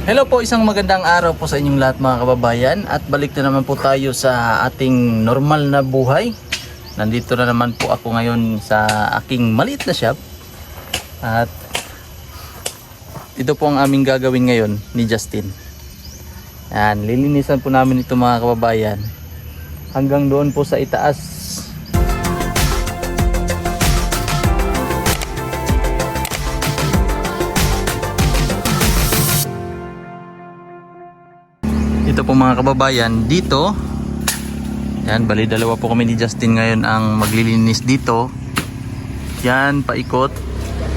Hello po, isang magandang araw po sa inyong lahat mga kababayan. At balik na naman po tayo sa ating normal na buhay. Nandito na naman po ako ngayon sa aking maliit na shop. At ito po ang aming gagawin ngayon ni Justin. Yan, lilinisan po namin ito mga kababayan hanggang doon po sa itaas. Ito po mga kababayan, dito yan, bali dalawa po kami ni Justin ngayon ang maglilinis dito. Yan, paikot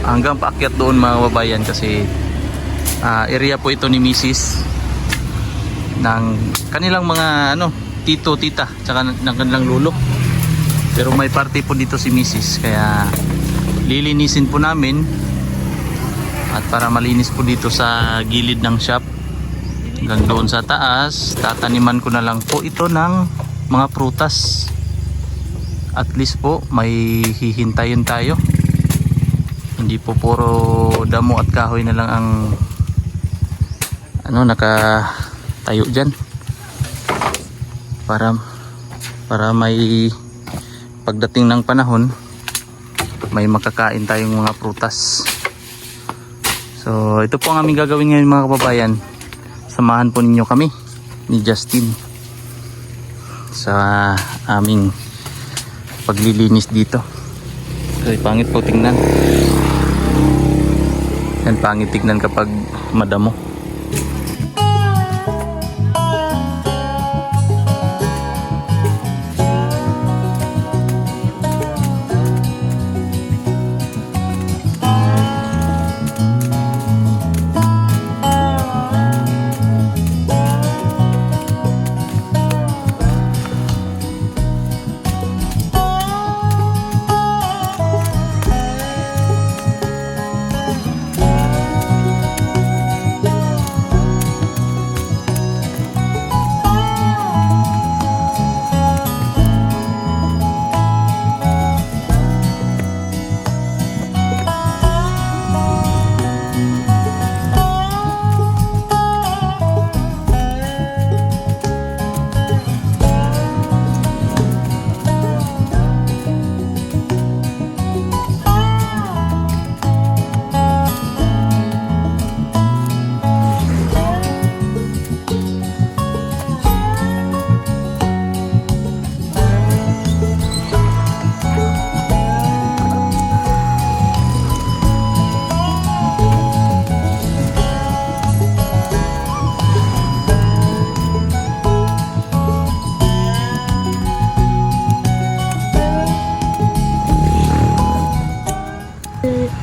hanggang paakyat doon mga kababayan, kasi area po ito ni Mrs. ng kanilang mga tito, tita, tsaka ng kanilang lulo. Pero may party po dito si Mrs. kaya lilinisin po namin, at para malinis po dito sa gilid ng shop hanggang doon sa taas, tataniman ko na lang po ito ng mga prutas. At least po may hihintayin tayo, hindi po puro damo at kahoy na lang ang nakatayo dyan. Para may pagdating ng panahon may makakain tayong mga prutas. So ito po ang aming gagawin ngayon mga kababayan. Samahan po ninyo kami ni Justin sa aming paglilinis dito. Kasi pangit po tingnan. Yan, pangit tingnan kapag madamo.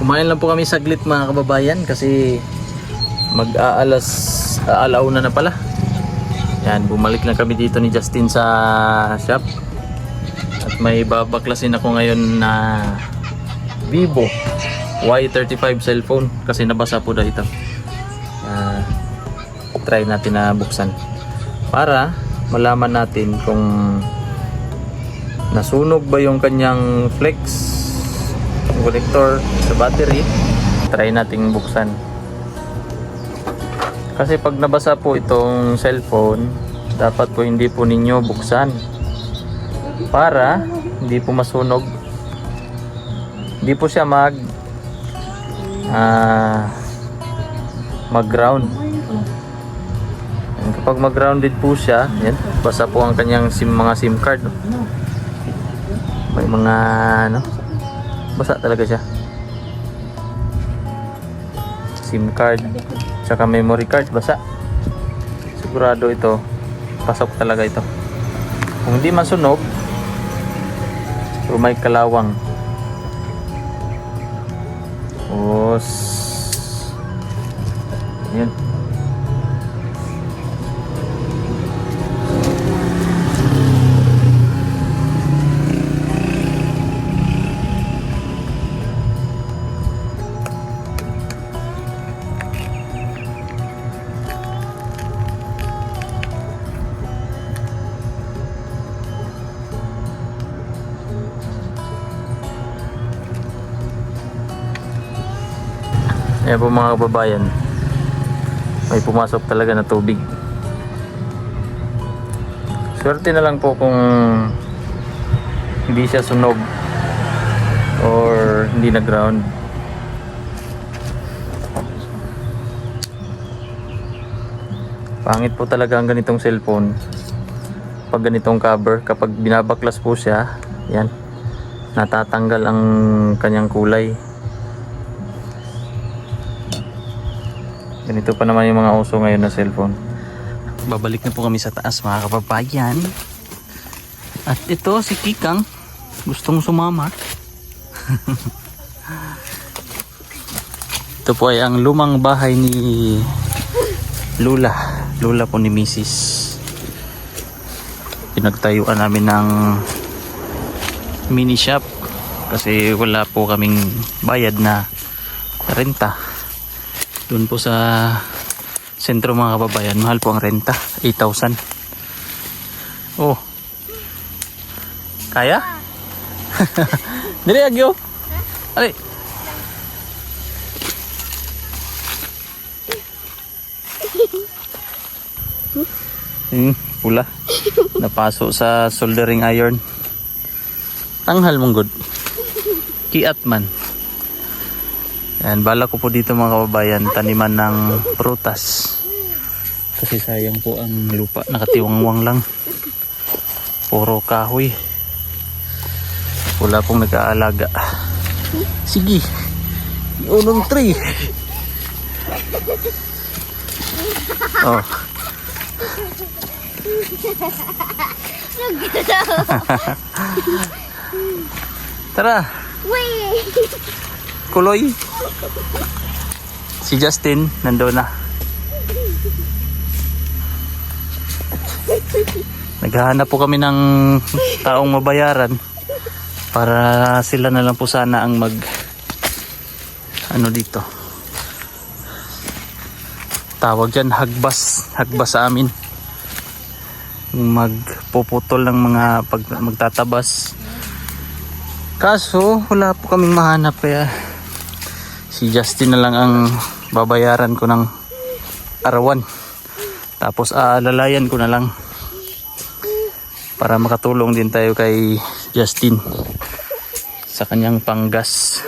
Kumain lang po kami saglit mga kababayan, kasi alauna na pala. Yan, bumalik lang kami dito ni Justin sa shop. At may babaklasin ako ngayon na Vivo Y35 cellphone, kasi nabasa po daw ito. Try natin na buksan para malaman natin kung nasunog ba yung kanyang flex connector sa battery. Try nating buksan, kasi pag nabasa po itong cellphone, dapat po hindi po ninyo buksan para hindi po masunog, hindi po siya mag-ground. Kapag mag-grounded po siya, yan, basa po ang kanyang mga SIM card. May mga basa talaga siya. SIM card tsaka memory card basa. Sigurado ito pasok talaga ito. Kung hindi masunog, pero may kalawang. Yan. Ayan po mga kababayan, may pumasok talaga na tubig. Swerte na lang po kung hindi siya sunog or hindi na ground. Pangit po talaga ang ganitong cellphone pag ganitong cover. Kapag binabaklas po siya, yan, natatanggal ang kanyang kulay. Ganito pa naman yung mga uso ngayon na cellphone. Babalik na po kami sa taas, mga kababayan. At ito si Kikang gustong sumama. Ito po ay ang lumang bahay ni Lula po ni Mrs. Pinagtayuan namin ng mini shop kasi wala po kaming bayad na renta. Doon po sa sentro, mga kababayan, mahal po ang renta, 8,000. Oh, kaya? Dili agyo. Ari. Pula. Napaso sa soldering iron. Tanghal mong good. Kiat man. Yan, bala ko po dito, mga kababayan, taniman ng prutas. Kasi sayang po ang lupa, nakatiwangwang lang. Puro kahoy. Wala pong nag-aalaga. Sige. Unong tree. Oh. Tara. Kuloy. Si Justin nandoon na. Naghahanap po kami ng taong mabayaran para sila na lang po sana ang mag dito, tawag dyan, hagbas sa amin, magpuputol ng mga magtatabas. Kaso wala po kaming mahanap, kaya si Justin na lang ang babayaran ko ng arawan, tapos aalalayan ko na lang para makatulong din tayo kay Justin sa kanyang panggas.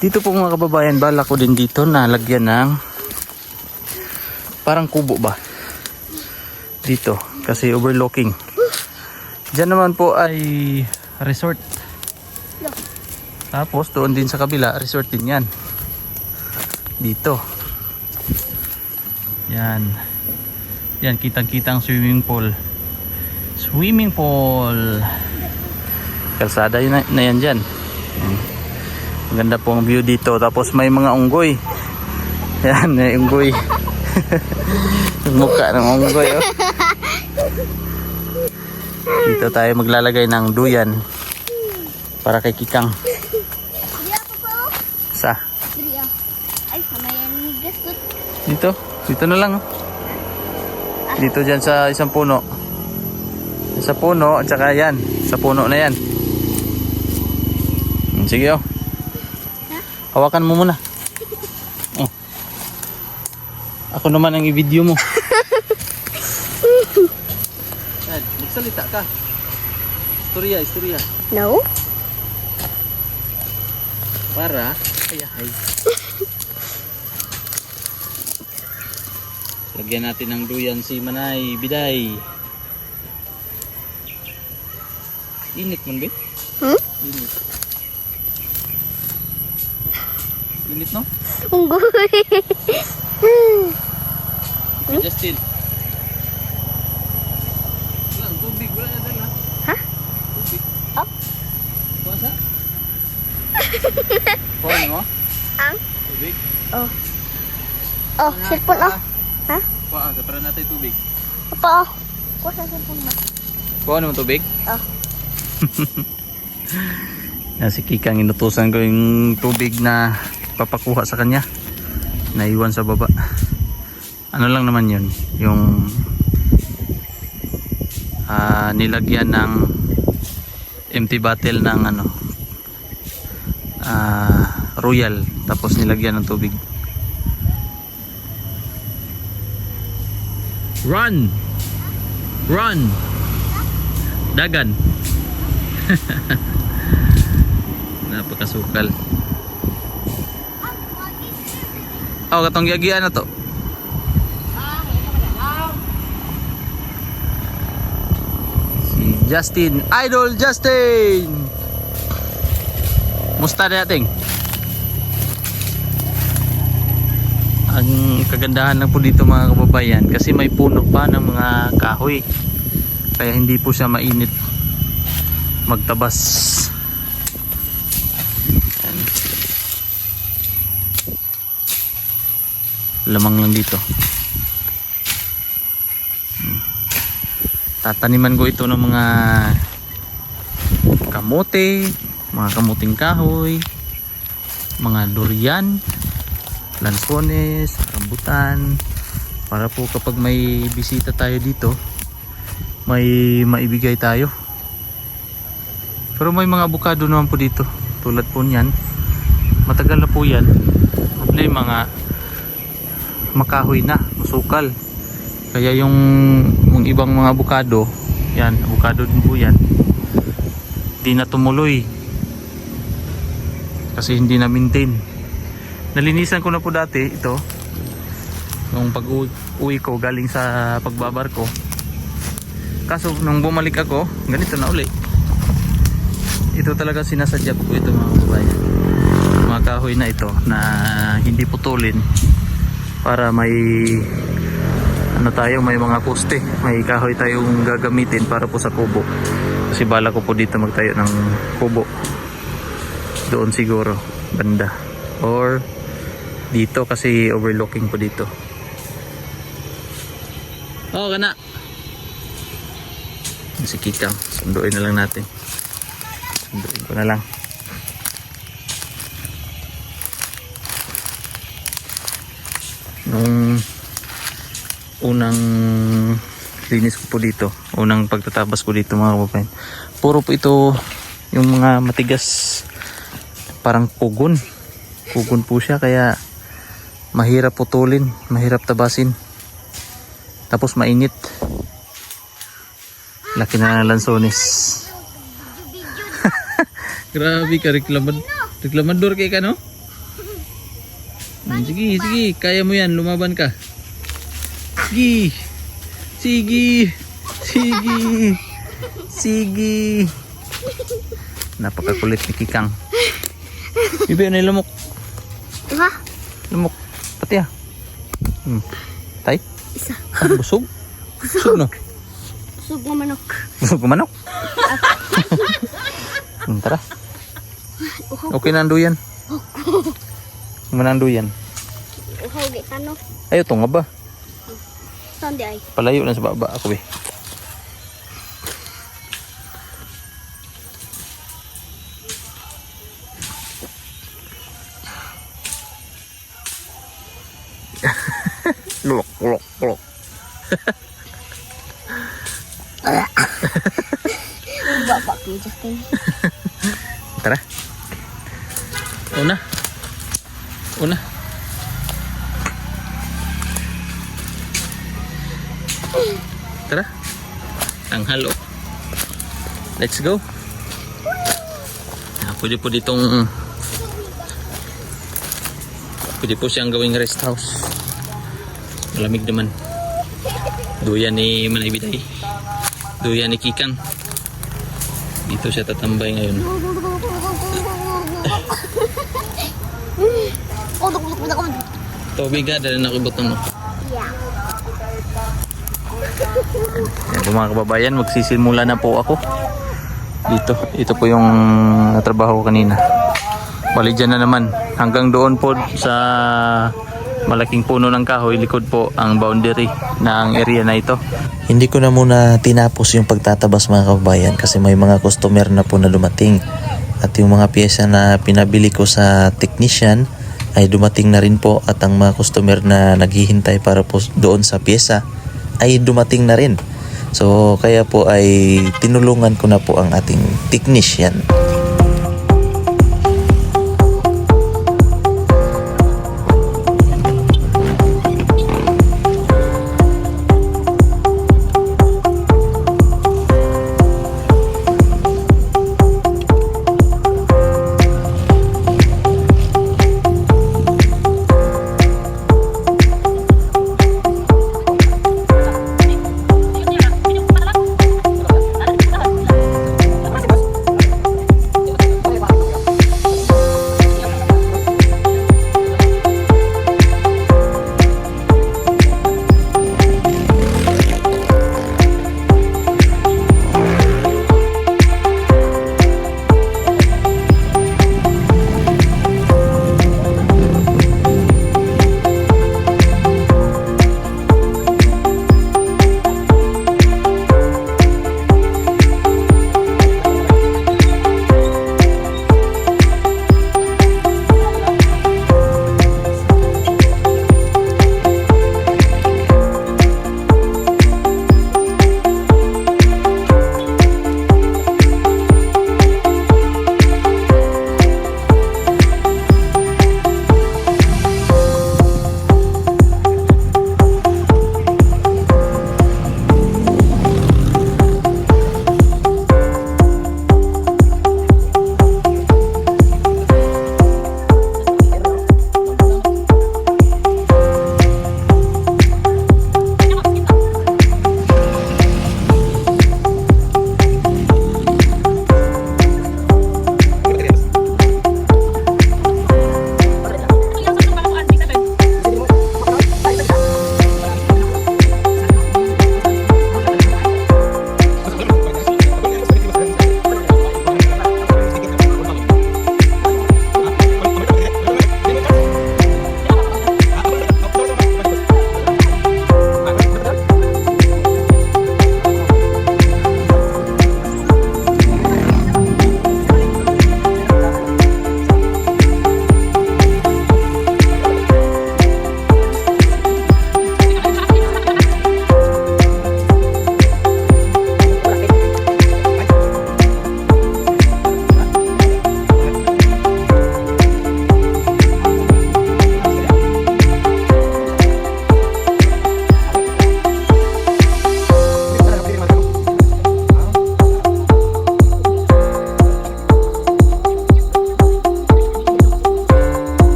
Dito po, mga kababayan, bala ko din dito na lagyan ng parang kubo ba dito kasi overlooking. Diyan naman po ay resort, tapos doon din sa kabila resort din yan. Dito yan, kitang kitang swimming pool. Kalsada yun na yan dyan. Maganda po ang view dito. Tapos may mga unggoy. Yan, may unggoy. Yung mukha ng unggoy, oh. Dito tayo maglalagay ng duyan para kay Kikang. Sa? Dito na lang, oh. Dito dyan sa isang puno. Sa puno, at saka yan, sa puno na yan. Sige, oh. Hawakan mo muna. Oh. Ako naman ang i-video mo. Magsalita ka. Istorya. No? Para, ay. Lagyan natin ng duyan si Manay Biday. Init man ba? Init, no? Unggoy. Justin. Wala, tubig. Wala na dala. Ha? Tubig. Oh. Puasa? Puasa mo? Ang? Tubig? Oh. Oh, cellphone, oh. Ha? Puasa, para natin tubig. Apa, oh. Kuha sa cellphone mo. Puasa naman tubig? Oh. Yan, si Kikang, inutusan ko yung tubig na papakuha sa kanya, naiwan sa baba. Ano lang naman yun, yung nilagyan ng empty bottle ng Royal, tapos nilagyan ng tubig. Run! Run! Dagan! Napakasukal. Oh, katong giagian na to. Si Justin, Idol Justin. Musta nating? Ang kagandahan lang po dito mga kababayan kasi may puno pa ng mga kahoy. Kaya hindi po siya mainit magtabas. Lamang lang dito. Tataniman ko ito ng mga kamote, mga kamuting kahoy, mga durian, lansones, rambutan, para po kapag may bisita tayo dito may maibigay tayo. Pero may mga abukado naman po dito tulad po niyan, matagal na po yan, problema nga makahoy na, masukal. Kaya yung ibang mga abukado, yan, abukado din po yan, di na tumuloy kasi hindi na maintain. Nalinisan ko na po dati ito nung pag-uwi ko galing sa pagbabar ko, kaso nung bumalik ako ganito na uli. Ito talaga sinasadya ko ito mga kababayan, mga kahoy na ito na hindi putulin para may ano tayo, may mga poste, may kahoy tayong gagamitin para po sa kubo. Kasi bala ko po dito magtayo ng kubo doon siguro banda or dito kasi overlooking po dito. Oh, kana si Kikang, sunduin na lang natin, sunduin ko na lang. Nung unang linis ko po dito, unang pagtatabas ko dito mga kababayan, puro po ito yung mga matigas, parang pugon po siya, kaya mahirap putulin, mahirap tabasin, tapos mainit. Laki na ng lansones. Grabe ka, reklamador kay ka, no? Sige, sige, kaya mo yan, lumaban ka. Sige, sige, sige, sige. Napakakulit ni Kikang. Bibi, ano yung lumok? Diba? Lumok, pati ah. Tay? Isa. Busog? Busog no? Busog na manok. Busog ko manok? Tara. Okay na ang duyan. Manando yan. Uhaw di tano. Ayaw to nga ba? Saan di ay? Palayo na sa baba ako eh. Lok, lok, lok. Bapak ni Justin. Tara. Una. Una. Tara. Ang halo. Let's go. Pwede po ditong pwede po siyang gawing rest house. Malamig naman. Duyan ni Manaybiday. Duyan ni Kikang. Dito siya tatambay ngayon. Tubig ka, dahil nakibot mo. Yan po mga kababayan, magsisimula na po ako dito. Ito po yung natrabaho ko kanina. Bali dyan na naman. Hanggang doon po sa malaking puno ng kahoy, likod po ang boundary ng area na ito. Hindi ko na muna tinapos yung pagtatabas mga kababayan kasi may mga customer na po na dumating. At yung mga pyesa na pinabili ko sa technician ay dumating na rin po, at ang mga customer na naghihintay para po doon sa pyesa ay dumating na rin. So kaya po ay tinulungan ko na po ang ating technician.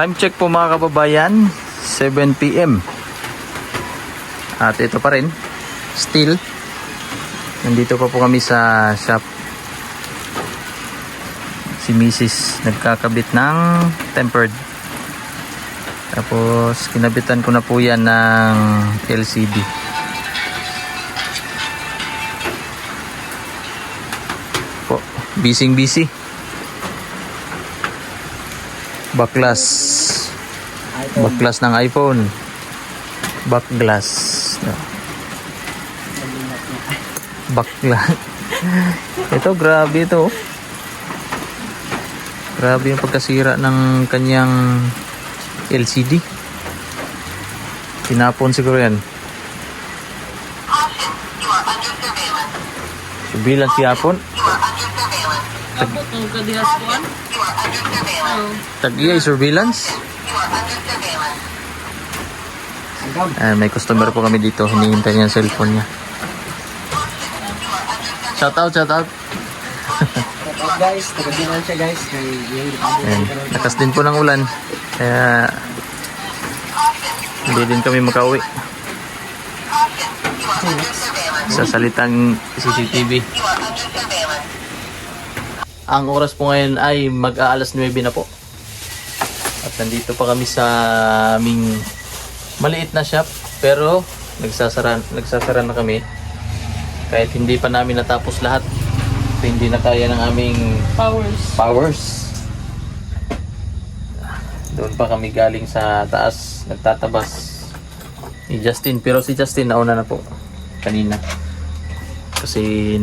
Time check po mga kababayan, 7 PM. At ito pa rin, still, nandito pa po kami sa shop. Si Mrs. nagkakabit ng tempered. Tapos kinabitan ko na po yan ng LCD. Po, busy. Backglass. Backglass ng iPhone. Backglass. Backglass. Ito, grabe ito. Grabe yung pagkasira ng kanyang LCD. Tinapon siguro yan. Surveillance yapon. Tag-iya surveillance. May customer po kami dito. Hinihintay niya ang cellphone niya. Shout out. Guys, tagadinan siya guys. Ayan. Lakas din po ng ulan. Kaya hindi din kami makauwi. Sa salitang CCTV. Ang oras po ngayon ay mag-aalas 9 na po. At nandito pa kami sa aming maliit na shop. Pero nagsasara na kami. Kahit hindi pa namin natapos lahat. Hindi na kaya ng aming powers. Doon pa kami galing sa taas. Nagtatabas ni Justin. Pero si Justin nauna na po kanina. Kasi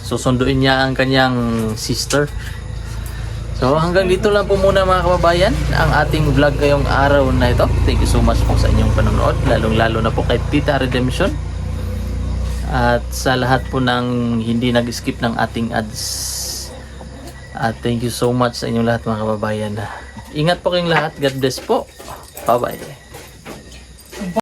susunduin niya ang kanyang sister. So hanggang dito lang po muna mga kababayan ang ating vlog ngayong araw na ito. Thank you so much po sa inyong panonood, lalong lalo na po kay Tita Redemption at sa lahat po ng hindi nag-skip ng ating ads. At thank you so much sa inyong lahat mga kababayan. Ingat po kayong lahat. God bless po. Bye bye.